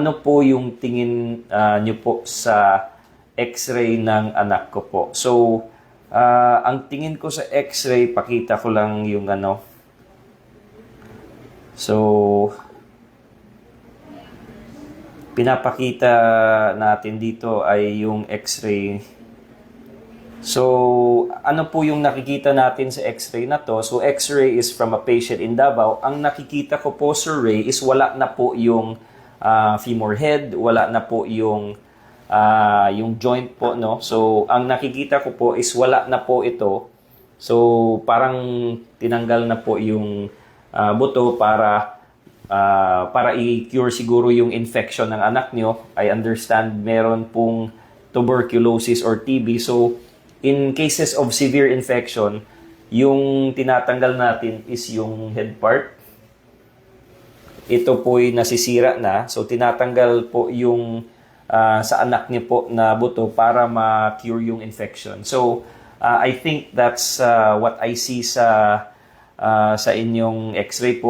ano po yung tingin nyo po sa X-ray ng anak ko po? So, ang tingin ko sa X-ray, pakita ko lang yung ano. So, pinapakita natin dito ay yung X-ray. So, ano po yung nakikita natin sa X-ray na to? So, X-ray is from a patient in Davao. Ang nakikita ko po, Sir Ray, is wala na po yung femur head, wala na po yung joint po, no? So, ang nakikita ko po is wala na po ito. So, parang tinanggal na po yung buto para i-cure siguro yung infection ng anak nyo. I understand meron pong tuberculosis or TB. So, in cases of severe infection, yung tinatanggal natin is yung head part. Ito po'y nasisira na. So, tinatanggal po yung sa anak niyo po na buto para ma-cure yung infection. So, I think that's what I see sa inyong X-ray po.